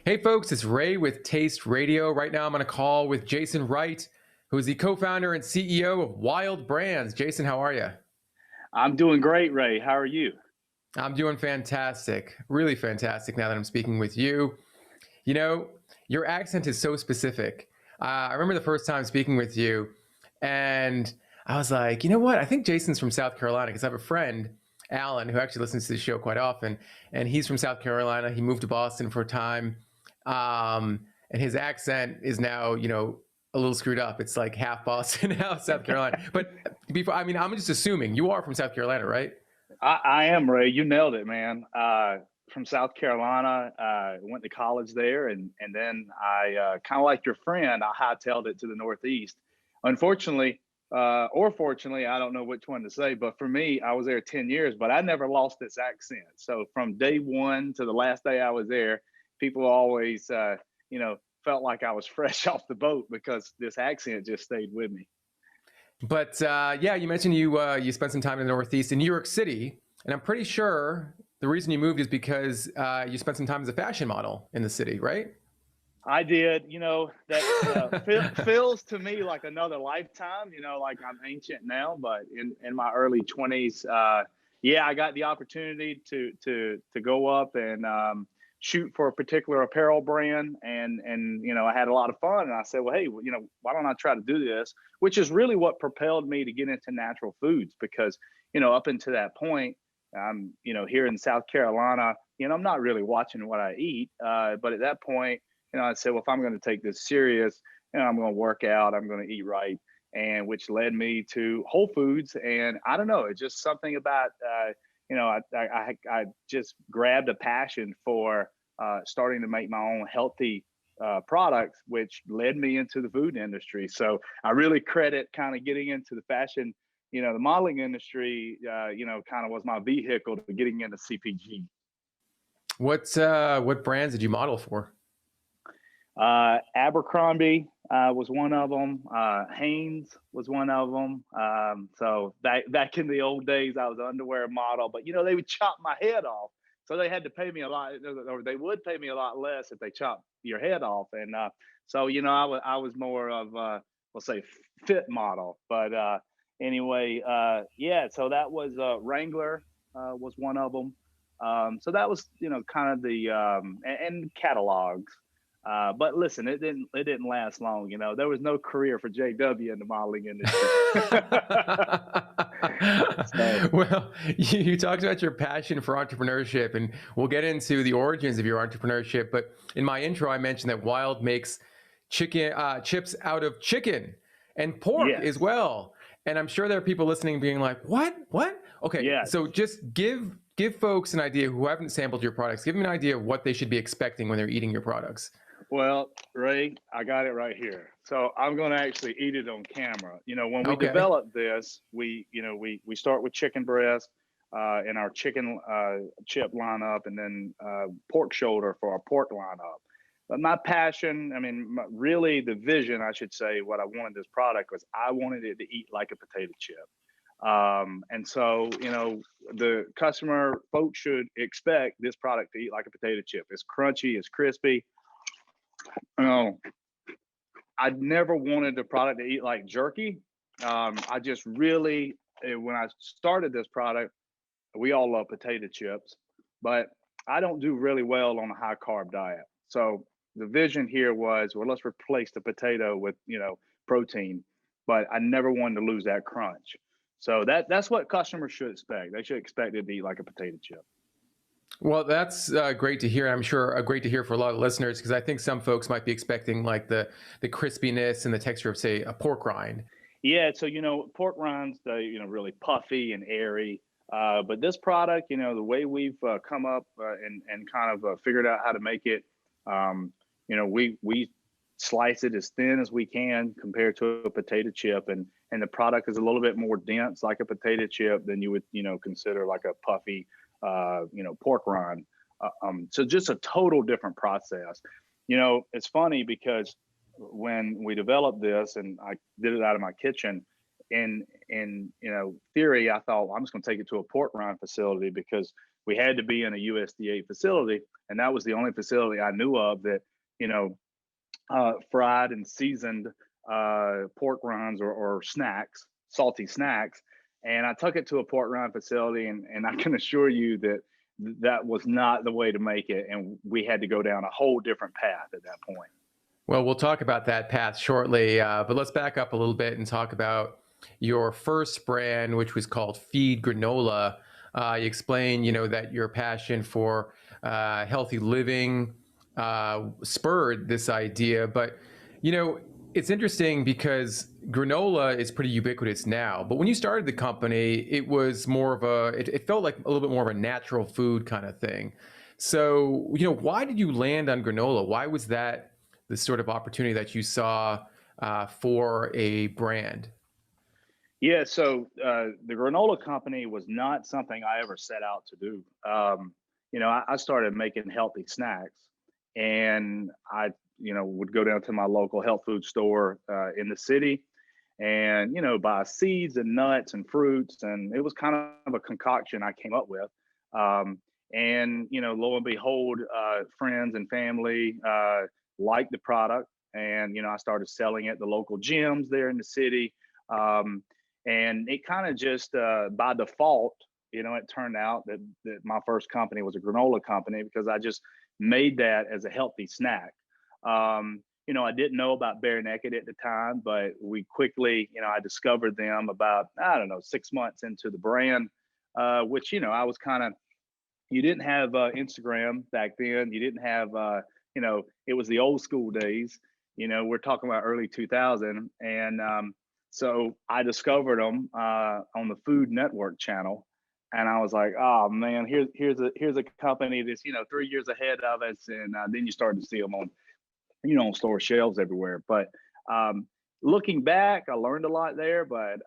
Hey folks, it's Ray with Taste Radio. Right now I'm on a call with Jason Wright, who is the co-founder and CEO of Wilde Brands. Jason, how are you? I'm doing great, Ray. How are you? I'm doing fantastic, really fantastic now that I'm speaking with you. You know, your accent is so specific. I remember the first time speaking with you, and I was like, you know what? I think Jason's from South Carolina because I have a friend, Alan, who actually listens to the show quite often, and he's from South Carolina. He moved to Boston for a time, and his accent is now, a little screwed up. It's like half Boston, half South Carolina. But before, I mean, I'm just assuming you are from South Carolina, right? I am, Ray. You nailed it, man. From South Carolina, went to college there, and then I kind of like your friend, I hightailed it to the Northeast. Unfortunately, or fortunately, I don't know which one to say, but for me, I was there 10 years, but I never lost this accent. So from day one to the last day I was there, people always, felt like I was fresh off the boat because this accent just stayed with me. But yeah, you mentioned you spent some time in the Northeast in New York City, and I'm pretty sure the reason you moved is because you spent some time as a fashion model in the city, right? I did, that feels to me like another lifetime, like I'm ancient now, but in my early 20s, yeah, I got the opportunity to go up and shoot for a particular apparel brand, and I had a lot of fun, and I said, well, hey, why don't I try to do this? Which is really what propelled me to get into natural foods, because up until that point, here in South Carolina, I'm not really watching what I eat, but at that point, I said, well, if I'm going to take this serious, I'm going to work out, I'm going to eat right, and which led me to Whole Foods. And I don't know, it's just something about, I just grabbed a passion for starting to make my own healthy products, which led me into the food industry. So I really credit kind of getting into the fashion, the modeling industry, kind of was my vehicle to getting into CPG. What brands did you model for? Abercrombie was one of them. Hanes was one of them. So back in the old days, I was an underwear model, but they would chop my head off, so they had to pay me a lot, or they would pay me a lot less if they chopped your head off. And so I was more of we'll say fit model, but anyway, yeah. So that was Wrangler was one of them. So that was kind of the and catalogs. But listen, it didn't last long. There was no career for JW in the modeling industry. So, Well, you talked about your passion for entrepreneurship, and we'll get into the origins of your entrepreneurship. But in my intro, I mentioned that Wilde makes chicken chips out of chicken and pork as yes, well. And I'm sure there are people listening being like, "What? What?" Okay, yes. so just give folks an idea who haven't sampled your products. Give them an idea of what they should be expecting when they're eating your products. Well, Ray, I got it right here. So I'm going to actually eat it on camera. When we Okay. develop this, we start with chicken breast in our chicken chip lineup, and then pork shoulder for our pork lineup. But my passion, I mean, really the vision, I should say, what I wanted this product was I wanted it to eat like a potato chip. And so, the customer folks should expect this product to eat like a potato chip. It's crunchy, it's crispy. Oh, I never wanted the product to eat like jerky. I just really, when I started this product, we all love potato chips, but I don't do really well on a high carb diet. So the vision here was, well, let's replace the potato with, protein, but I never wanted to lose that crunch. So that's what customers should expect. They should expect it to eat like a potato chip. Well, that's great to hear. I'm sure great to hear for a lot of listeners because I think some folks might be expecting like the crispiness and the texture of, say, a pork rind. Yeah, so pork rinds, they really puffy and airy. But this product, the way we've come up and kind of figured out how to make it, we slice it as thin as we can compared to a potato chip, and the product is a little bit more dense like a potato chip than you would consider like a puffy pork rind. So just a total different process. It's funny because when we developed this and I did it out of my kitchen, in theory, I thought, well, I'm just going to take it to a pork rind facility because we had to be in a USDA facility, and that was the only facility I knew of that you know fried and seasoned pork rinds or snacks, salty snacks. And I took it to a pork rind facility, and I can assure you that that was not the way to make it, and we had to go down a whole different path at that point. Well, we'll talk about that path shortly, but let's back up a little bit and talk about your first brand, which was called Feed Granola. You explained, that your passion for healthy living spurred this idea, but it's interesting because granola is pretty ubiquitous now. But when you started the company, it was more of it felt like a little bit more of a natural food kind of thing. So, why did you land on granola? Why was that the sort of opportunity that you saw for a brand? Yeah, so the granola company was not something I ever set out to do. I started making healthy snacks, and I, would go down to my local health food store in the city, and buy seeds and nuts and fruits, and it was kind of a concoction I came up with. And lo and behold, friends and family liked the product, and I started selling it at the local gyms there in the city. And it kind of just by default, it turned out that my first company was a granola company because I just made that as a healthy snack. I didn't know about Bare Naked at the time, but we quickly, I discovered them about, I don't know, 6 months into the brand, which, I was kind of, you didn't have Instagram back then. You didn't have, it was the old school days. We're talking about early 2000. And so I discovered them on the Food Network channel. And I was like, oh man, here's a company that's 3 years ahead of us, and then you start to see them on on store shelves everywhere. But looking back, I learned a lot there. But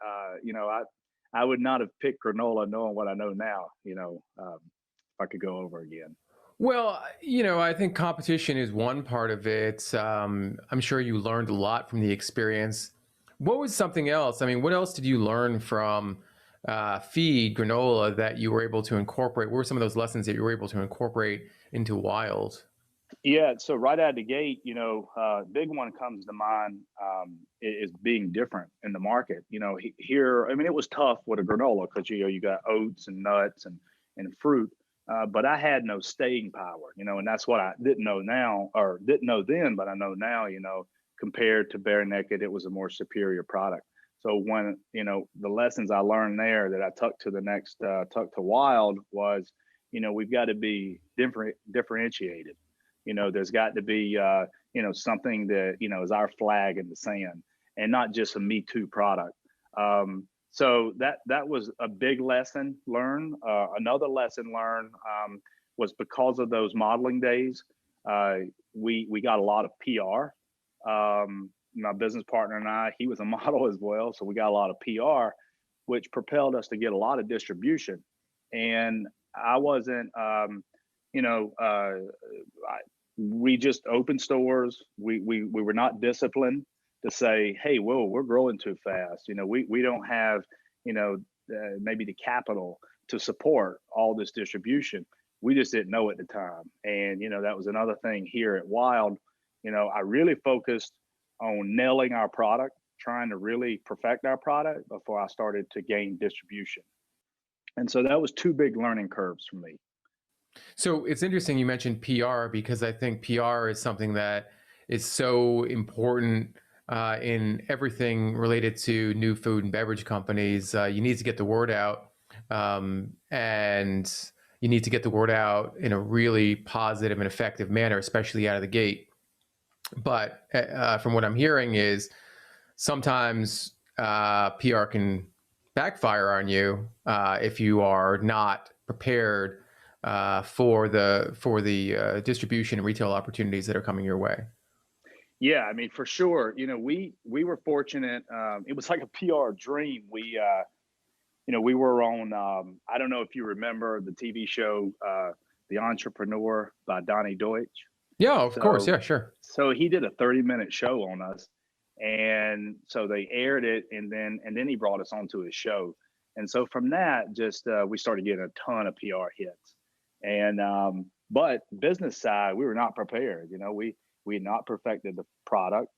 I would not have picked granola knowing what I know now. If I could go over again. Well, I think competition is one part of it. I'm sure you learned a lot from the experience. What was something else? I mean, what else did you learn from Feed Granola that you were able to incorporate? What were some of those lessons that you were able to incorporate into Wilde? Yeah, so right out of the gate, big one comes to mind is being different in the market. Here, I mean, it was tough with a granola because you got oats and nuts and fruit, but I had no staying power. And that's what I didn't know now, or didn't know then, but I know now. Compared to Bare Naked, it was a more superior product. So when the lessons I learned there that I took to the next took to Wilde was, we've got to be differentiated. There's got to be something that is our flag in the sand, and not just a Me Too product. So that was a big lesson learned. Another lesson learned was because of those modeling days, we got a lot of PR. My business partner and I, he was a model as well, so we got a lot of PR, which propelled us to get a lot of distribution. And I wasn't, we just opened stores. We were not disciplined to say, hey, whoa, we're growing too fast. We don't have, maybe the capital to support all this distribution. We just didn't know at the time. And, that was another thing here at Wilde. I really focused on nailing our product, trying to really perfect our product before I started to gain distribution. And so that was two big learning curves for me. So it's interesting you mentioned PR, because I think PR is something that is so important in everything related to new food and beverage companies. You need to get the word out, and you need to get the word out in a really positive and effective manner, especially out of the gate. But from what I'm hearing is sometimes PR can backfire on you if you are not prepared for the distribution and retail opportunities that are coming your way. Yeah, I mean, for sure. We were fortunate. It was like a PR dream. We were on. I don't know if you remember the TV show, The Entrepreneur by Donnie Deutsch. Yeah, of course. Yeah, sure. So he did a 30-minute show on us, And so they aired it, and then he brought us onto his show. And so from that, just we started getting a ton of PR hits. And but business side, we were not prepared. You know, we had not perfected the product.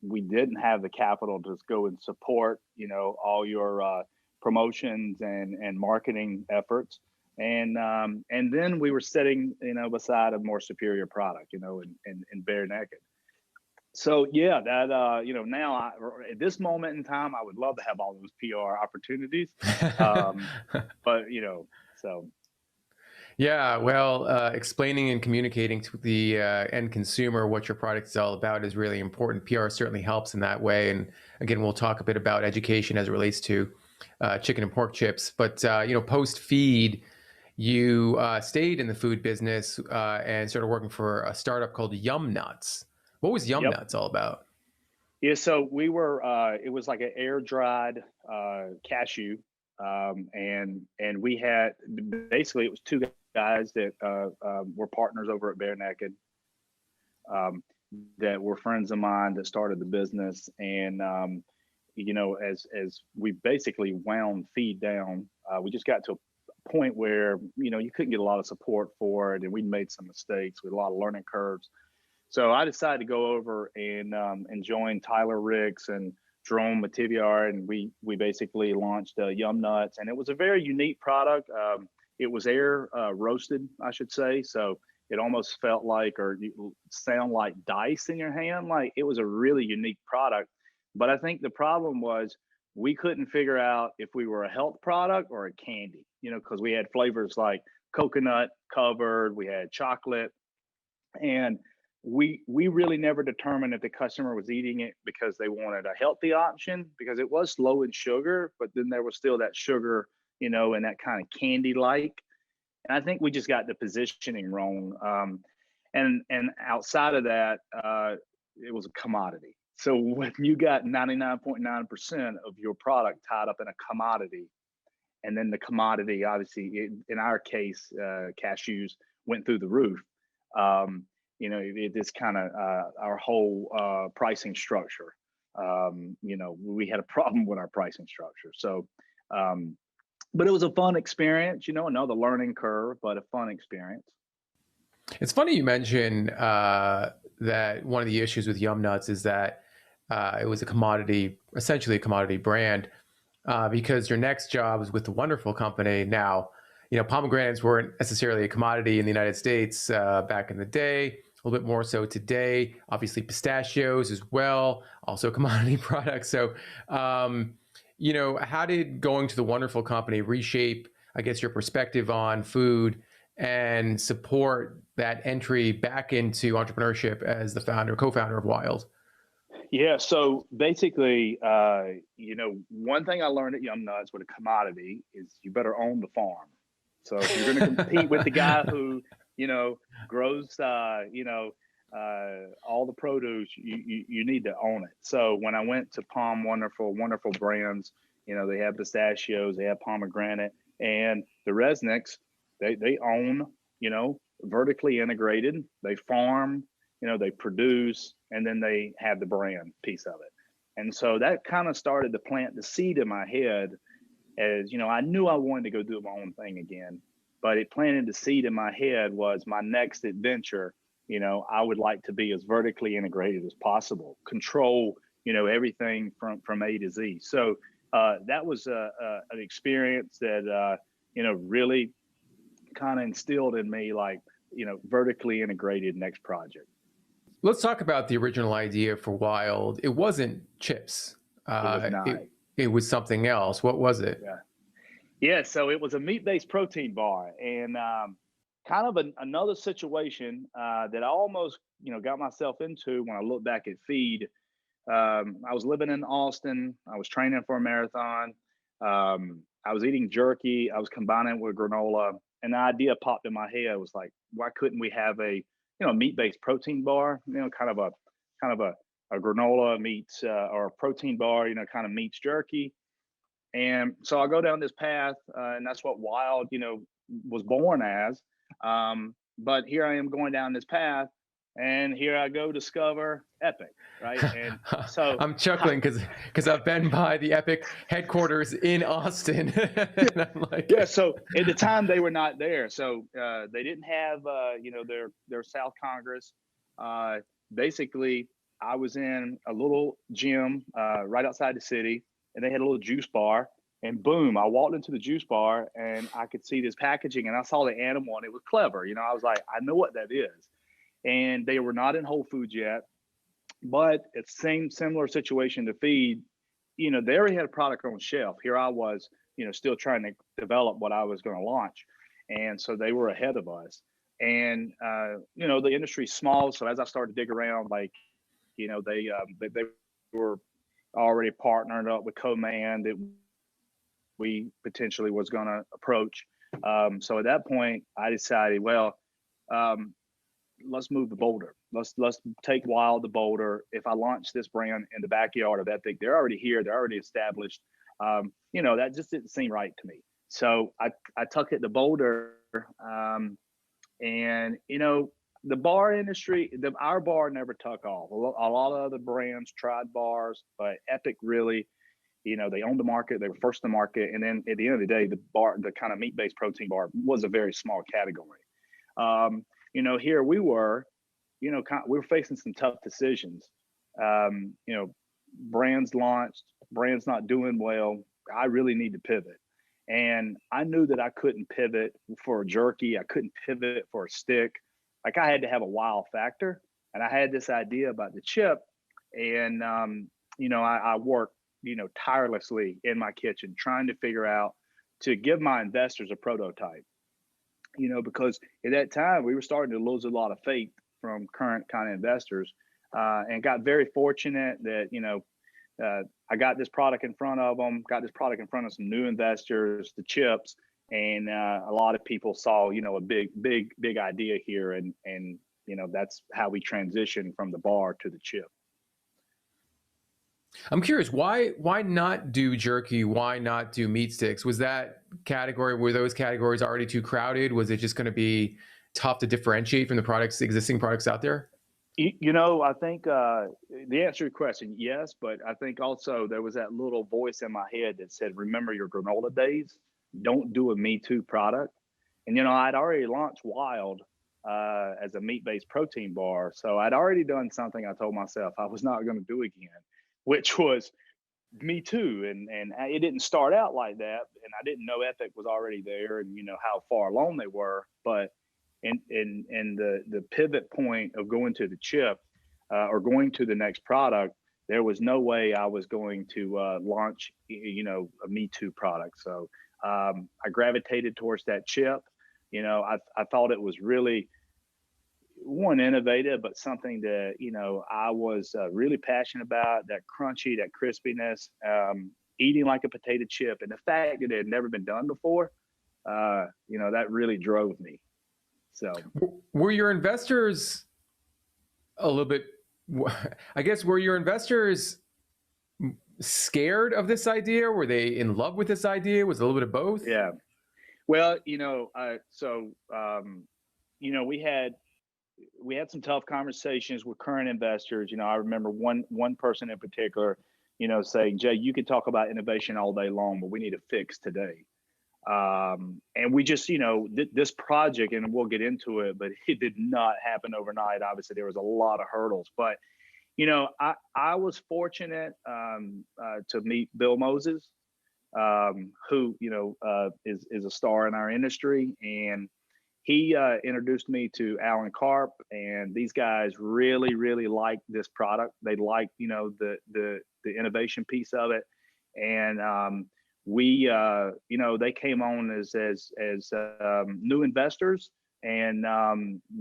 We didn't have the capital to just go and support, you know, all your promotions and marketing efforts. And then we were sitting, you know, beside a more superior product, you know, in bare naked. So yeah, that you know, now at this moment in time, I would love to have all those PR opportunities, but you know, so Yeah, well, explaining and communicating to the end consumer what your product is all about is really important. PR certainly helps in that way. And again, we'll talk a bit about education as it relates to chicken and pork chips. But you know, post feed, you stayed in the food business and started working for a startup called Yum Nuts. What was Yum yep. Nuts all about? Yeah, so we were it was like an air dried cashew, and we had basically it was two guys that were partners over at Bare Naked, um, that were friends of mine that started the business. And you know, as we basically wound feed down, we just got to a point where, you know, you couldn't get a lot of support for it, and we'd made some mistakes with a lot of learning curves. So I decided to go over and join Tyler Ricks and Jerome Mativiar, and we basically launched Yum Nuts, and it was a very unique product. It was air roasted, I should say, so it almost felt like, or you sound like dice in your hand. Like, it was a really unique product. But I think the problem was we couldn't figure out if we were a health product or a candy, you know, because we had flavors like coconut covered, we had chocolate, and we really never determined if the customer was eating it because they wanted a healthy option, because it was low in sugar, but then there was still that sugar, you know, and that kind of candy like. And I think we just got the positioning wrong. And outside of that, it was a commodity. So when you got 99.9% of your product tied up in a commodity, and then the commodity, obviously, in our case, cashews went through the roof. You know, it just kind of our whole pricing structure. You know, we had a problem with our pricing structure. So, but it was a fun experience. You know, another learning curve, but a fun experience. It's funny you mention that one of the issues with Yum Nuts is that it was a commodity, essentially a commodity brand, because your next job is with the wonderful company. Now, you know, pomegranates weren't necessarily a commodity in the United States back in the day, a little bit more so today. Obviously, pistachios as well, also commodity products. So, you know, how did going to the wonderful company reshape, I guess, your perspective on food and support that entry back into entrepreneurship as the founder, co-founder of Wilde? Yeah, so basically, you know, one thing I learned at Yum Nuts with a commodity is you better own the farm. So if you're going to compete with the guy who, you know, grows, you know, all the produce, you need to own it. So when I went to Palm Wonderful Brands, you know, they have pistachios, they have pomegranate, and the Resnicks, they own, you know, vertically integrated. They farm, you know, they produce, and then they have the brand piece of it. And so that kind of started to plant the seed in my head. As you know, I knew I wanted to go do my own thing again, but it planted the seed in my head was my next adventure. You know, I would like to be as vertically integrated as possible, control, you know, everything from A to Z. So that was an experience that, you know, really kind of instilled in me, like, you know, vertically integrated next project. Let's talk about the original idea for Wilde. It wasn't chips. It was not. It was something else. What was it? Yeah. Yeah. So it was a meat-based protein bar, and kind of another situation that I almost, you know, got myself into when I look back at feed. I was living in Austin. I was training for a marathon. I was eating jerky. I was combining it with granola, and the idea popped in my head. It was like, why couldn't we have a, you know, meat-based protein bar? You know, kind of a granola meets or a protein bar. You know, kind of meets jerky. And so I go down this path, and that's what Wilde, you know, was born as. But here I am going down this path, and here I go discover Epic, right? And so I'm chuckling because I've been by the Epic headquarters in Austin. And I'm like, yeah, so at the time they were not there, so they didn't have their South Congress. Basically, I was in a little gym right outside the city, and they had a little juice bar. And boom, I walked into the juice bar, and I could see this packaging, and I saw the animal, and it was clever. I was like, I know what that is. And they were not in Whole Foods yet, but it's similar situation to feed. They already had a product on shelf. Here I was, still trying to develop what I was going to launch, and so they were ahead of us. And the industry's small, so as I started to dig around, like, they were already partnered up with Co-Man that we potentially was going to approach. So at that point, I decided, well, let's move the Boulder. Let's take Wilde to Boulder. If I launch this brand in the backyard of Epic, they're already here. They're already established. That just didn't seem right to me. So I took it to Boulder, and the bar industry, our bar never took off. A lot of other brands tried bars, but Epic really, they owned the market. They were first to market, and then at the end of the day, the kind of meat-based protein bar was a very small category. Here we were, we were facing some tough decisions. Brands launched, brands not doing well. I really need to pivot. And I knew that I couldn't pivot for a jerky. I couldn't pivot for a stick. Like, I had to have a wow factor. And I had this idea about the chip. And, I worked, tirelessly in my kitchen trying to figure out to give my investors a prototype. Because at that time we were starting to lose a lot of faith from current kind of investors, and got very fortunate that, I got this product in front of them, got this product in front of some new investors, the chips, and a lot of people saw, a big idea here, and that's how we transitioned from the bar to the chip. I'm curious, why not do jerky? Why not do meat sticks? Were those categories already too crowded? Was it just going to be tough to differentiate from the existing products out there? I think the answer to your question, yes, but I think also there was that little voice in my head that said, remember your granola days, don't do a Me Too product. And, I'd already launched Wilde as a meat-based protein bar. So I'd already done something I told myself I was not going to do again, which was Me Too. And it didn't start out like that. And I didn't know Epic was already there and, how far along they were. But in the pivot point of going to the chip or going to the next product, there was no way I was going to launch, a Me Too product. So I gravitated towards that chip. I thought it was really, one, innovative, but something that, I was really passionate about, that crunchy, that crispiness, eating like a potato chip. And the fact that it had never been done before, that really drove me. So were your investors a little bit, I guess, were your investors scared of this idea? Were they in love with this idea? Was it a little bit of both? Yeah. Well, we had some tough conversations with current investors. I remember one person in particular, saying, Jay, you can talk about innovation all day long, but we need a fix today. And we just, this project, and we'll get into it, but it did not happen overnight. Obviously, there was a lot of hurdles, but, I was fortunate to meet Bill Moses, who, is a star in our industry. And he introduced me to Alan Karp, and these guys really, really liked this product. They liked, the innovation piece of it. And, they came on as new investors, and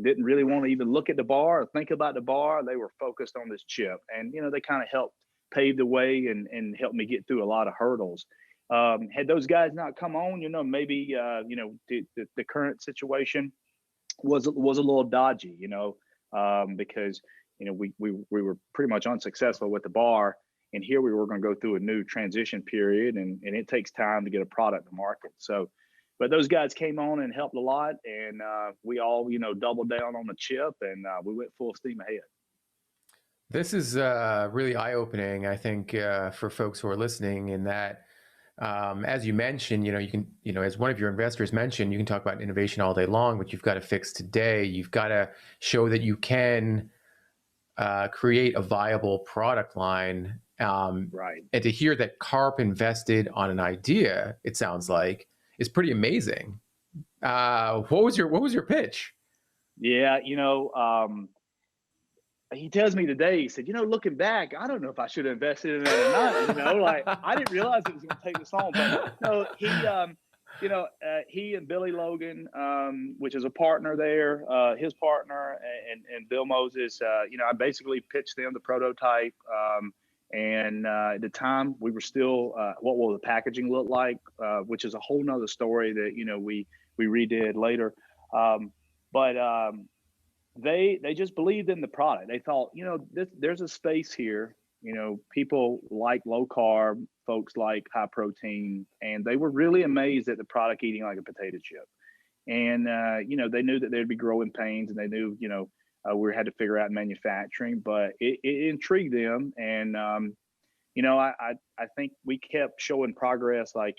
didn't really want to even look at the bar or think about the bar. They were focused on this chip, and they kind of helped pave the way and helped me get through a lot of hurdles. Had those guys not come on, maybe the current situation was a little dodgy, because we were pretty much unsuccessful with the bar. And here we were going to go through a new transition period, and it takes time to get a product to market. So, but those guys came on and helped a lot, and we all, doubled down on the chip, and we went full steam ahead. This is really eye-opening, I think, for folks who are listening. In that, as you mentioned, you can, as one of your investors mentioned, you can talk about innovation all day long, but you've got to fix today. You've got to show that you can create a viable product line. Right. And to hear that Carp invested on an idea, it sounds like, is pretty amazing. What was your pitch? Yeah, he tells me today, he said, looking back, I don't know if I should have invested in that or not. Like, I didn't realize it was going to take this long, but no, he and Billy Logan, which is a partner there, his partner, and Bill Moses, I basically pitched them the prototype. And at the time we were still, what will the packaging look like, which is a whole nother story that, we redid later. But they just believed in the product. They thought, there's a space here. People like low carb, folks like high protein, and they were really amazed at the product eating like a potato chip. And they knew that there'd be growing pains, and they knew, we had to figure out manufacturing, but it intrigued them. And I think we kept showing progress, like,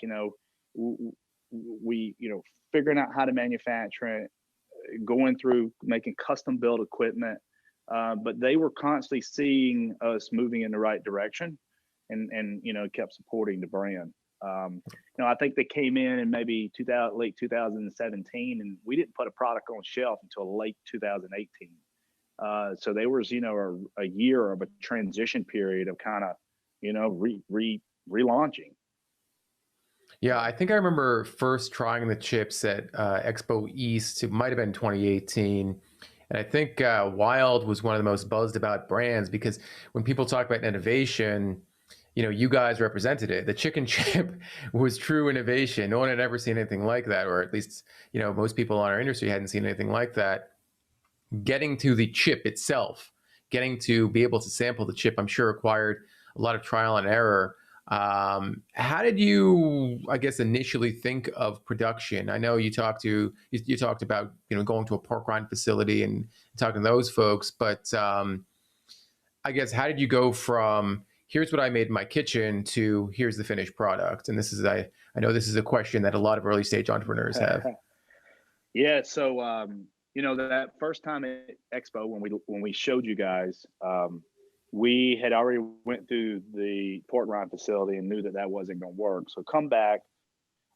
we figuring out how to manufacture it, going through making custom built equipment, but they were constantly seeing us moving in the right direction, and kept supporting the brand. I think they came in maybe late 2017, and we didn't put a product on shelf until late 2018. So there was a year of a transition period of kind of relaunching. Yeah, I think I remember first trying the chips at Expo East. It might have been 2018. And I think Wilde was one of the most buzzed about brands, because when people talk about innovation, you guys represented it. The chicken chip was true innovation. No one had ever seen anything like that, or at least, most people in our industry hadn't seen anything like that. Getting to the chip itself, getting to be able to sample the chip, I'm sure required a lot of trial and error. How did you, I guess, initially think of production? I know you talked about, going to a pork rind facility and talking to those folks, but I guess, how did you go from here's what I made in my kitchen to here's the finished product? And this is, I know this is a question that a lot of early stage entrepreneurs have. Yeah. So, that first time at Expo, when we showed you guys, we had already went through the pork rind facility and knew that wasn't going to work. So come back.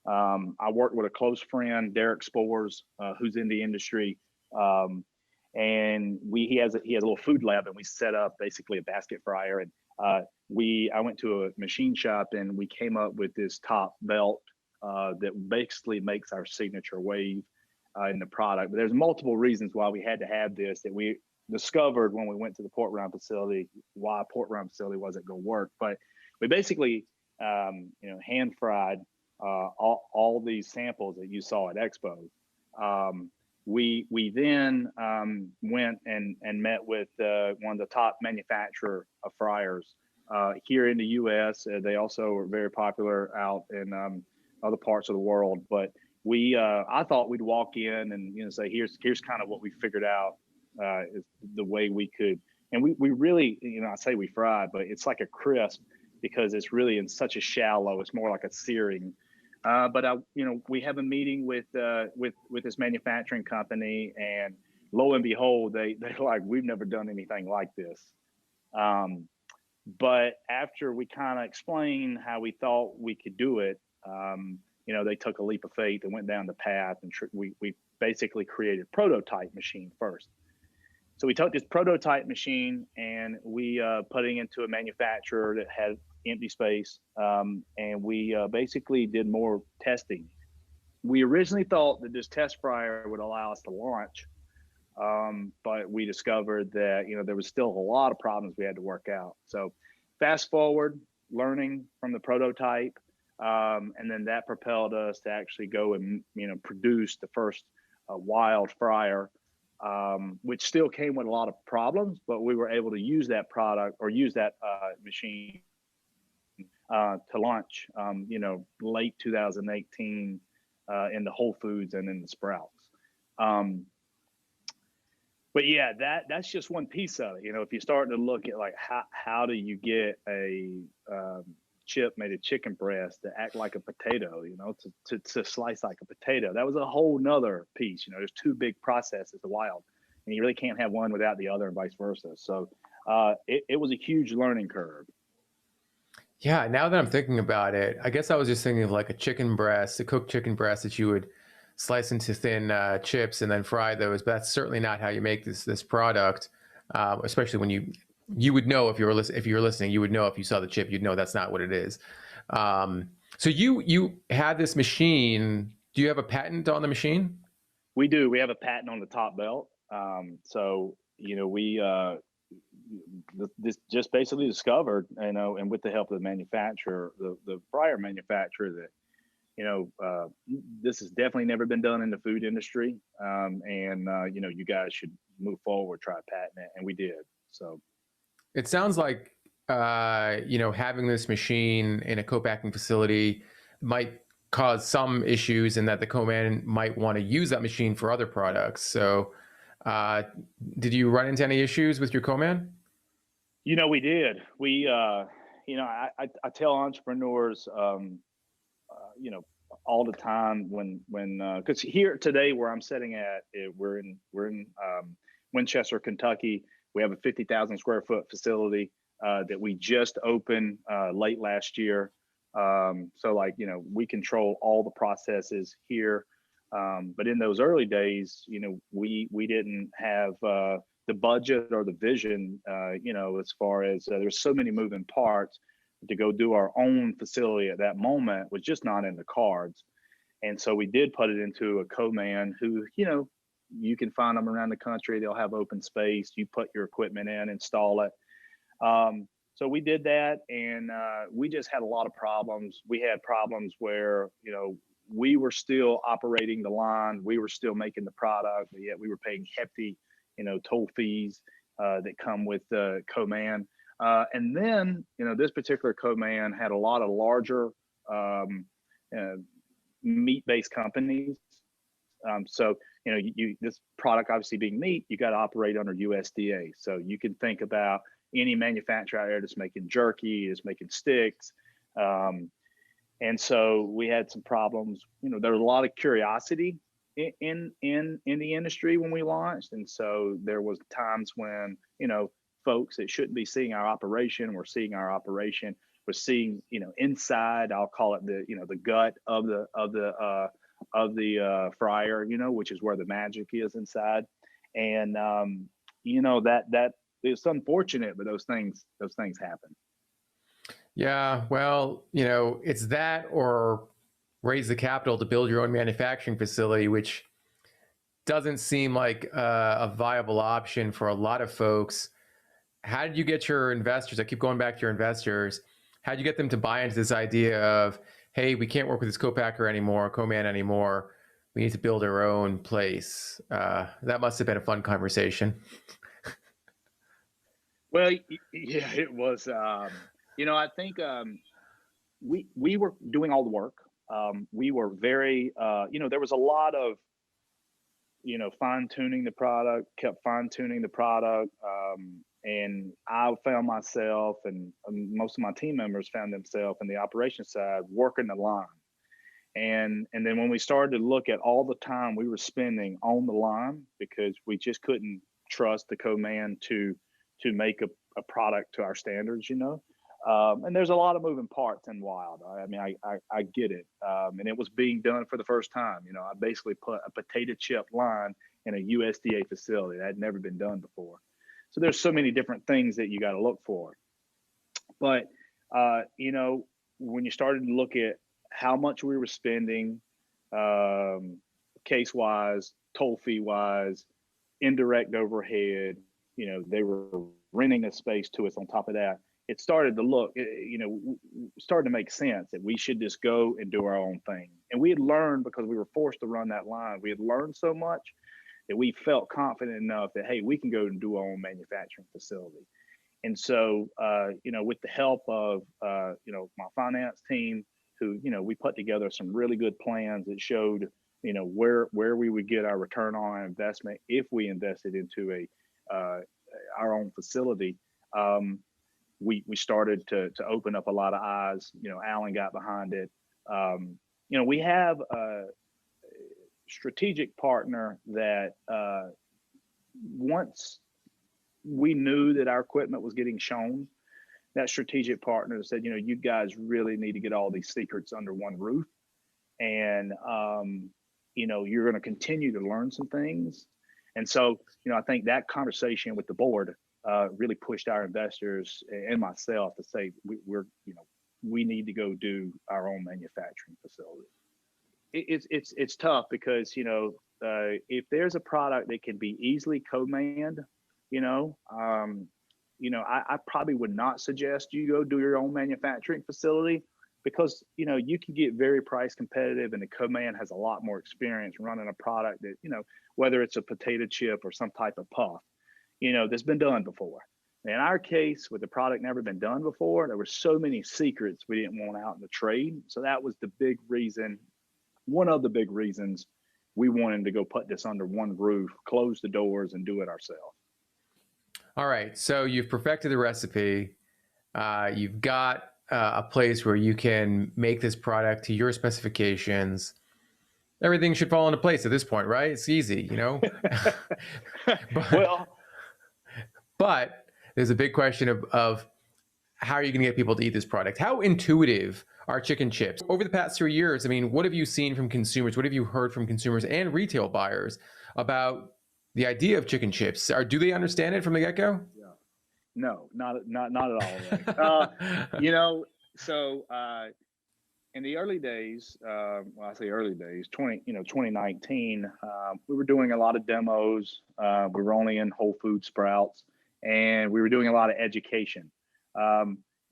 I worked with a close friend, Derek Spores, who's in the industry. And he has a little food lab, and we set up basically a basket fryer. And I went to a machine shop, and we came up with this top belt that basically makes our signature wave in the product. But there's multiple reasons why we had to have this, that we discovered when we went to the pork rind facility, why a pork rind facility wasn't going to work. But we basically, hand fried all these samples that you saw at Expo. We then went and met with one of the top manufacturer of fryers here in the U.S. They also are very popular out in other parts of the world. But I thought we'd walk in and say, here's kind of what we figured out is the way we could. And we really, I say we fry, but it's like a crisp, because it's really in such a shallow. It's more like a searing. But we have a meeting with this manufacturing company, and lo and behold, they're like, we've never done anything like this. But after we kind of explained how we thought we could do it, they took a leap of faith and went down the path, and we basically created a prototype machine first. So we took this prototype machine and we put it into a manufacturer that had empty space, and we basically did more testing. We originally thought that this test fryer would allow us to launch, but we discovered that there was still a lot of problems we had to work out. So fast forward, learning from the prototype, and then that propelled us to actually go and produce the first Wilde fryer, which still came with a lot of problems, but we were able to use that product, or use that machine to launch, late 2018, in the Whole Foods and in the Sprouts. Um, but yeah, that's just one piece of it. If you start to look at like how do you get a chip made of chicken breast to act like a potato, to slice like a potato, that was a whole nother piece. There's two big processes, the Wilde, and you really can't have one without the other and vice versa. So it was a huge learning curve. Yeah, now that I'm thinking about it, I guess I was just thinking of like a chicken breast, a cooked chicken breast that you would slice into thin chips and then fry those. But that's certainly not how you make this product. Especially when you would know if you're listening, you would know if you saw the chip, you'd know that's not what it is. So you had this machine. Do you have a patent on the machine? We do. We have a patent on the top belt. So we this just basically discovered, and with the help of the manufacturer, the prior manufacturer, that this has definitely never been done in the food industry, and you guys should move forward, try to patent it, and we did. So it sounds like having this machine in a co-packing facility might cause some issues, and that the co-man might want to use that machine for other products. So did you run into any issues with your co-man? We did. We I tell entrepreneurs all the time when because here today where I'm sitting at, we're in Winchester, Kentucky. We have a 50,000 square foot facility that we just opened late last year. So we control all the processes here. But in those early days, we didn't have the budget or the vision, as far as there's so many moving parts. To go do our own facility at that moment was just not in the cards. And so we did put it into a co-man who, you can find them around the country. They'll have open space. You put your equipment in, install it. So we did that, and we just had a lot of problems. We had problems where, we were still operating the line. We were still making the product, but yet we were paying hefty, toll fees that come with the co-man. And then, this particular co-man had a lot of larger meat-based companies. So, this product obviously being meat, you got to operate under USDA. So you can think about any manufacturer out there that's making jerky, is making sticks. And so we had some problems. There was a lot of curiosity in the industry when we launched. And so there was times when, folks that shouldn't be seeing our operation were seeing our operation, was seeing, inside, I'll call it the gut of the fryer, which is where the magic is inside. And, that it's unfortunate, but those things happen. Yeah, well, it's that or raise the capital to build your own manufacturing facility, which doesn't seem like a viable option for a lot of folks. How did you get your investors? I keep going back to your investors. How did you get them to buy into this idea of, hey, we can't work with this co-packer anymore, co-man anymore. We need to build our own place. That must have been a fun conversation. Well, yeah, it was. I think we were doing all the work. We were very, there was a lot of, fine tuning the product, kept fine tuning the product. And I found myself, and most of my team members found themselves in the operation side working the line. And then when we started to look at all the time we were spending on the line, because we just couldn't trust the co-man to make a product to our standards, and there's a lot of moving parts in Wilde. I mean, I get it. And it was being done for the first time. I basically put a potato chip line in a USDA facility. That had never been done before. So there's so many different things that you got to look for. But, when you started to look at how much we were spending, case-wise, toll fee-wise, indirect overhead, they were renting a space to us on top of that. It started to look, started to make sense that we should just go and do our own thing. And we had learned, because we were forced to run that line, we had learned so much that we felt confident enough that, hey, we can go and do our own manufacturing facility. And so, with the help of, my finance team, who, we put together some really good plans that showed, where we would get our return on our investment if we invested into our own facility. We started to open up a lot of eyes. Alan got behind it. We have a strategic partner that once we knew that our equipment was getting shown, that strategic partner said, you guys really need to get all these secrets under one roof. And, you're going to continue to learn some things. And so, I think that conversation with the board really pushed our investors and myself to say, we need to go do our own manufacturing facility. It's tough because, if there's a product that can be easily co-manned, I probably would not suggest you go do your own manufacturing facility, because, you can get very price competitive, and the co-man has a lot more experience running a product that, whether it's a potato chip or some type of puff, that's been done before. In our case, with the product never been done before, there were so many secrets we didn't want out in the trade. So that was the big reason, one of the big reasons we wanted to go put this under one roof, close the doors, and do it ourselves. All right. So you've perfected the recipe. You've got a place where you can make this product to your specifications. Everything should fall into place at this point, right? It's easy, but there's a big question of how are you going to get people to eat this product? How intuitive are chicken chips? Over the past 3 years, what have you seen from consumers? What have you heard from consumers and retail buyers about the idea of chicken chips? Do they understand it from the get-go? Yeah. No, not at all. Right? So in the early days, I say early days, 2019, we were doing a lot of demos. We were only in Whole Foods, Sprouts, and we were doing a lot of education.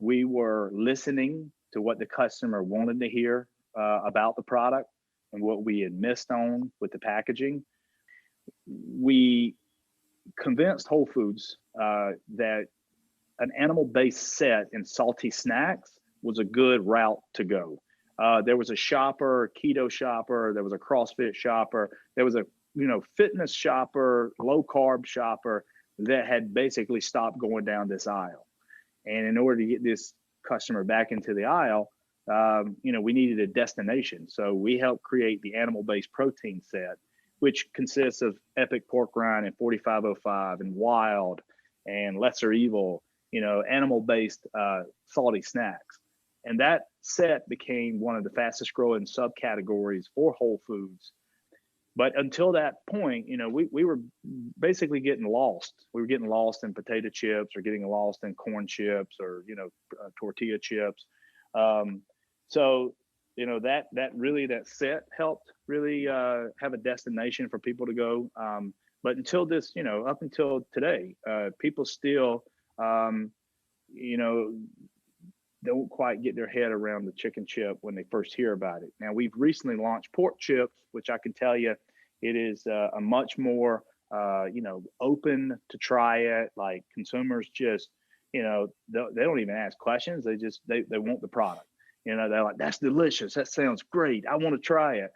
We were listening to what the customer wanted to hear about the product and what we had missed on with the packaging. We convinced Whole Foods that an animal-based set in salty snacks was a good route to go. There was a shopper, keto shopper, there was a CrossFit shopper, there was a fitness shopper, low carb shopper that had basically stopped going down this aisle. And in order to get this customer back into the aisle, we needed a destination. So we helped create the animal-based protein set, which consists of Epic Pork Rind and 4505 and Wilde and Lesser Evil, animal-based salty snacks. And that set became one of the fastest growing subcategories for Whole Foods. But until that point, we were basically getting lost. We were getting lost in potato chips, or getting lost in corn chips, or, tortilla chips. So, that set helped really have a destination for people to go. But until this, up until today, people still, don't quite get their head around the chicken chip when they first hear about it. Now, we've recently launched pork chips, which I can tell you, it is a much more, open to try it. Like, consumers just, they don't even ask questions. They want the product. They're like, that's delicious. That sounds great. I want to try it.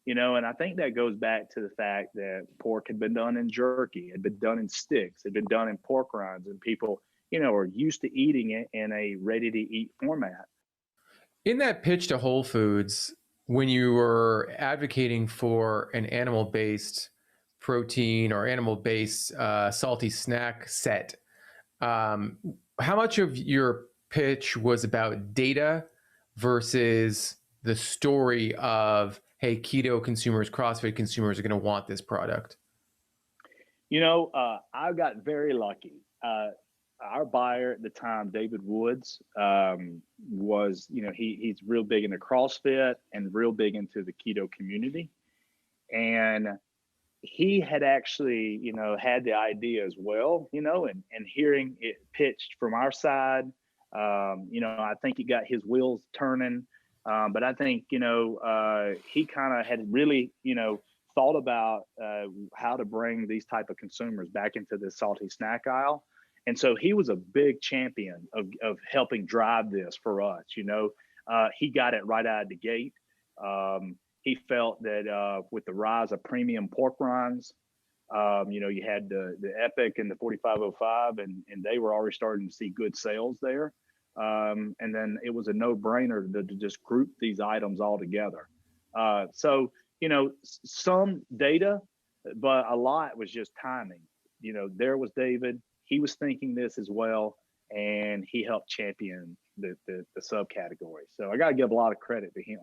And I think that goes back to the fact that pork had been done in jerky, had been done in sticks, had been done in pork rinds, and people, are used to eating it in a ready-to-eat format. In that pitch to Whole Foods, when you were advocating for an animal-based protein or animal-based salty snack set, how much of your pitch was about data versus the story of, hey, keto consumers, CrossFit consumers are going to want this product? I got very lucky. Our buyer at the time, David Woods, was, he's real big into CrossFit and real big into the keto community. And he had actually, had the idea as well, and hearing it pitched from our side, I think he got his wheels turning. But I think, he kind of had really, thought about how to bring these type of consumers back into the salty snack aisle. And so he was a big champion of helping drive this for us. He got it right out of the gate. He felt that with the rise of premium pork rinds, you had the Epic and the 4505, and they were already starting to see good sales there. And then it was a no-brainer to just group these items all together. So, some data, but a lot was just timing. There was David. He was thinking this as well, and he helped champion the subcategory. So I got to give a lot of credit to him.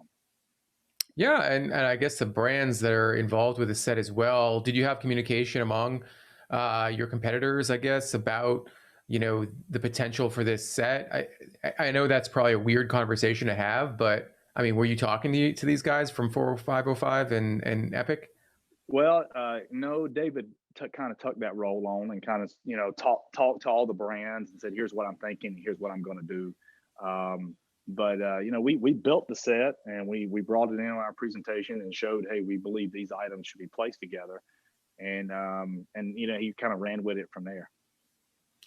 Yeah, and I guess the brands that are involved with the set as well. Did you have communication among your competitors, I guess, about the potential for this set? I know that's probably a weird conversation to have, but I mean, were you talking to these guys from 4505 and Epic? Well, no, David kind of took that role on and kind of talked to all the brands and said, "Here's what I'm thinking. Here's what I'm going to do." But we built the set and we brought it in on our presentation and showed, hey, we believe these items should be placed together, and he kind of ran with it from there.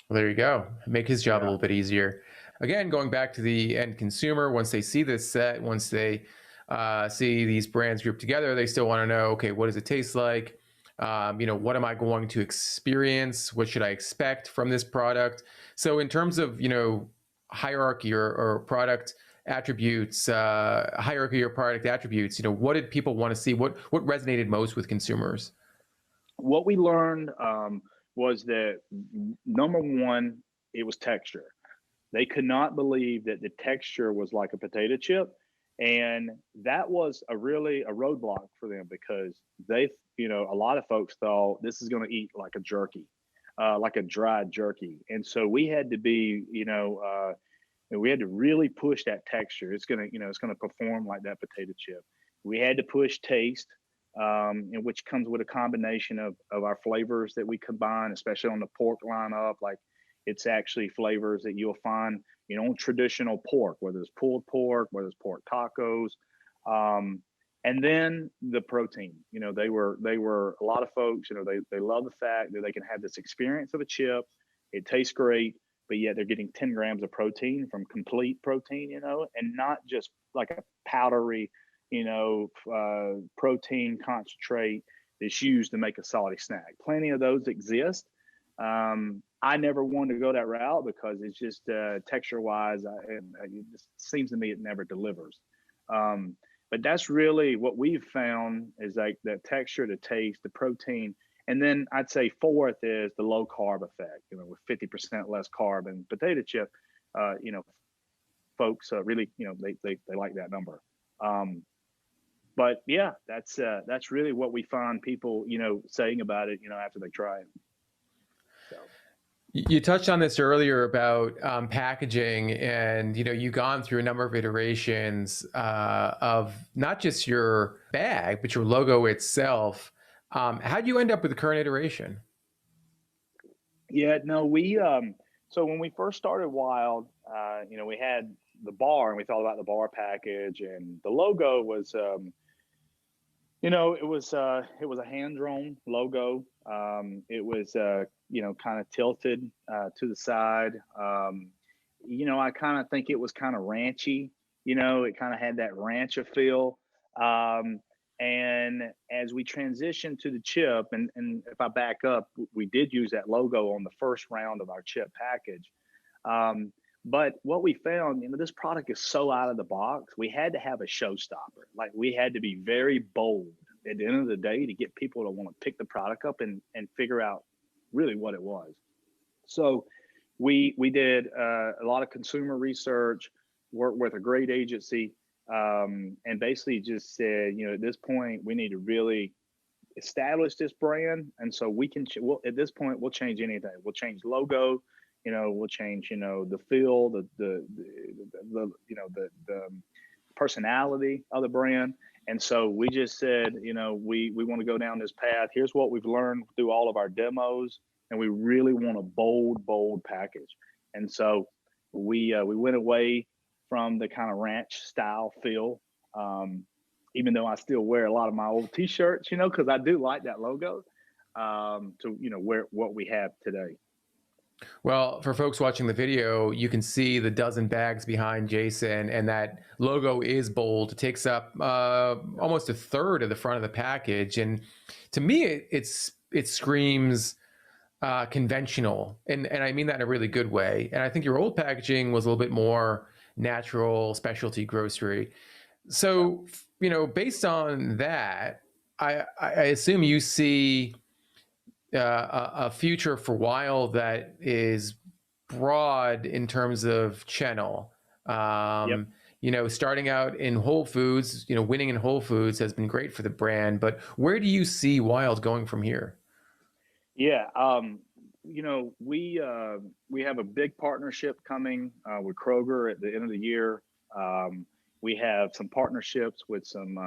Well, there you go. Make his job a Yeah. little bit easier. Again, going back to the end consumer, once they see this set, once they see these brands grouped together, they still want to know, okay, what does it taste like? What am I going to experience? What should I expect from this product? So in terms of, hierarchy or product attributes, what did people want to see? What resonated most with consumers? What we learned was that, number one, it was texture. They could not believe that the texture was like a potato chip. And that was a roadblock for them, because a lot of folks thought this is going to eat like a jerky, like a dried jerky. And so we had to be, we had to really push that texture. It's going to perform like that potato chip. We had to push taste, and which comes with a combination of our flavors that we combine, especially on the pork lineup. Like, it's actually flavors that you'll find, on traditional pork, whether it's pulled pork, whether it's pork tacos, and then the protein. They were a lot of folks. They love the fact that they can have this experience of a chip. It tastes great, but yet they're getting 10 grams of protein from complete protein, and not just like a powdery, protein concentrate that's used to make a salty snack. Plenty of those exist. I never wanted to go that route because it's just texture wise, it just seems to me it never delivers. But that's really what we've found, is like the texture, the taste, the protein. And then I'd say fourth is the low carb effect, with 50% less carb and potato chip, folks really, they like that number. But yeah, that's really what we find people, saying about it, after they try it. So. You touched on this earlier about packaging, and you've gone through a number of iterations of not just your bag, but your logo itself. How do you end up with the current iteration? Yeah, no, we so when we first started Wilde, we had the bar, and we thought about the bar package, and the logo was it was a hand-drawn logo. It was kind of tilted to the side. I kind of think it was kind of ranchy. It kind of had that rancher feel. And as we transitioned to the chip, and if I back up, we did use that logo on the first round of our chip package. But what we found, this product is so out of the box, we had to have a showstopper. Like, we had to be very bold at the end of the day to get people to want to pick the product up and figure out really what it was. So we did a lot of consumer research, worked with a great agency, and basically just said, at this point, we need to really establish this brand. And so at this point, we'll change anything. We'll change logo, we'll change, the feel, the personality of the brand. And so we just said, we want to go down this path. Here's what we've learned through all of our demos, and we really want a bold package. And so we went away from the kind of ranch style feel, even though I still wear a lot of my old T-shirts, because I do like that logo, to wear what we have today. Well, for folks watching the video, you can see the dozen bags behind Jason, and that logo is bold. It takes up almost a third of the front of the package, and to me, it screams conventional, and I mean that in a really good way. And I think your old packaging was a little bit more natural, specialty grocery. So, based on that, I assume you see a future for Wilde that is broad in terms of channel. Yep. Starting out in Whole Foods, winning in Whole Foods has been great for the brand, but where do you see Wilde going from here? Yeah. We have a big partnership coming with Kroger at the end of the year. We have some partnerships with some,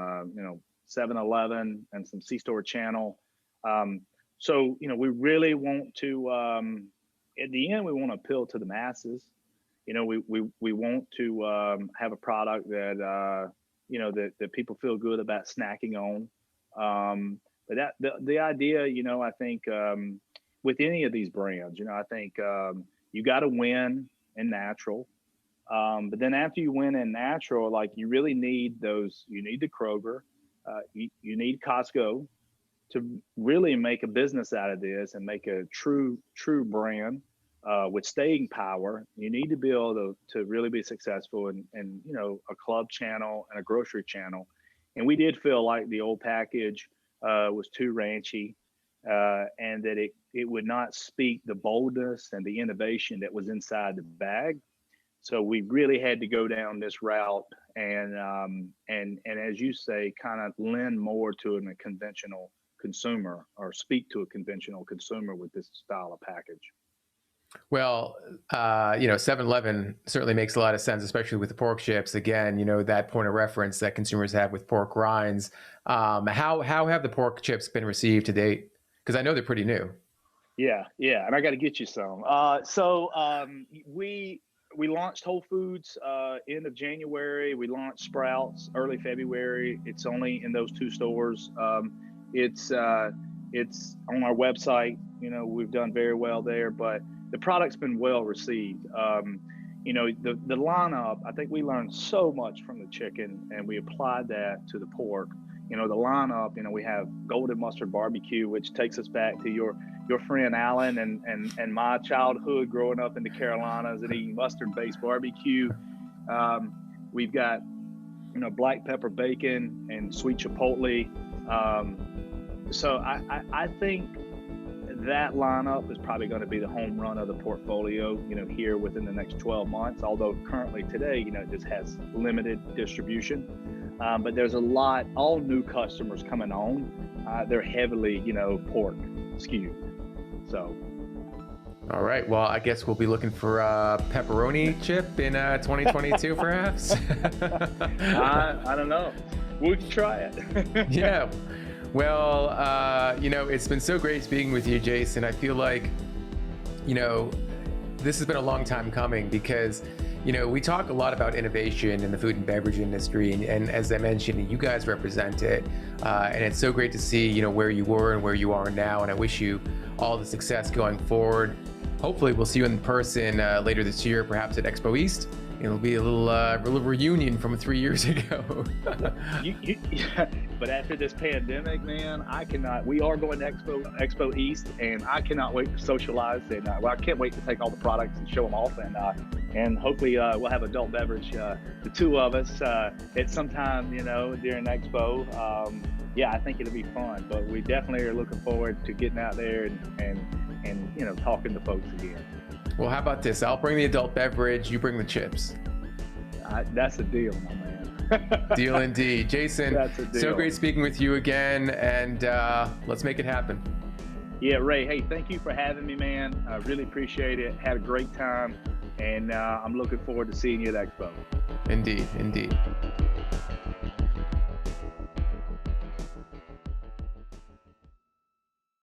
7-Eleven and some C-store channel. So, we really want to, at the end, we want to appeal to the masses. We want to have a product that, that people feel good about snacking on. But the idea, I think with any of these brands, I think you got to win in natural. But then after you win in natural, like you really need you need the Kroger, you need Costco to really make a business out of this and make a true brand with staying power. You need to be able to really be successful in a club channel and a grocery channel. And we did feel like the old package was too ranchy, and that it would not speak the boldness and the innovation that was inside the bag. So we really had to go down this route and as you say, kind of lend more to a conventional consumer, or speak to a conventional consumer with this style of package. Well, 7-Eleven certainly makes a lot of sense, especially with the pork chips. Again, that point of reference that consumers have with pork rinds. How have the pork chips been received to date? Because I know they're pretty new. Yeah, and I got to get you some. We launched Whole Foods end of January. We launched Sprouts early February. It's only in those 2 stores. It's on our website. We've done very well there, but the product's been well received. The lineup, I think we learned so much from the chicken and we applied that to the pork. The lineup, we have golden mustard barbecue, which takes us back to your friend Alan and my childhood growing up in the Carolinas and eating mustard-based barbecue. We've got, black pepper bacon and sweet chipotle. So I think that lineup is probably going to be the home run of the portfolio, here within the next 12 months, although currently today, it just has limited distribution. But there's all new customers coming on. They're heavily, pork skewed. So. All right. Well, I guess we'll be looking for a pepperoni chip in 2022, perhaps. I don't know. We can try it. Yeah. Well, it's been so great speaking with you, Jason. I feel like, this has been a long time coming because, we talk a lot about innovation in the food and beverage industry. And as I mentioned, you guys represent it. And it's so great to see, where you were and where you are now. And I wish you all the success going forward. Hopefully we'll see you in person later this year, perhaps at Expo East. It'll be a little reunion from 3 years ago. But after this pandemic, man, we are going to Expo East, and I cannot wait to socialize. And I can't wait to take all the products and show them off. And hopefully we'll have adult beverage, the 2 of us, at some time, during Expo. I think it'll be fun. But we definitely are looking forward to getting out there and talking to folks again. Well, how about this? I'll bring the adult beverage, you bring the chips. That's a deal, my man. Deal indeed. Jason, that's a deal. So great speaking with you again, and let's make it happen. Yeah, Ray, hey, thank you for having me, man. I really appreciate it. Had a great time, and I'm looking forward to seeing you at Expo. Indeed.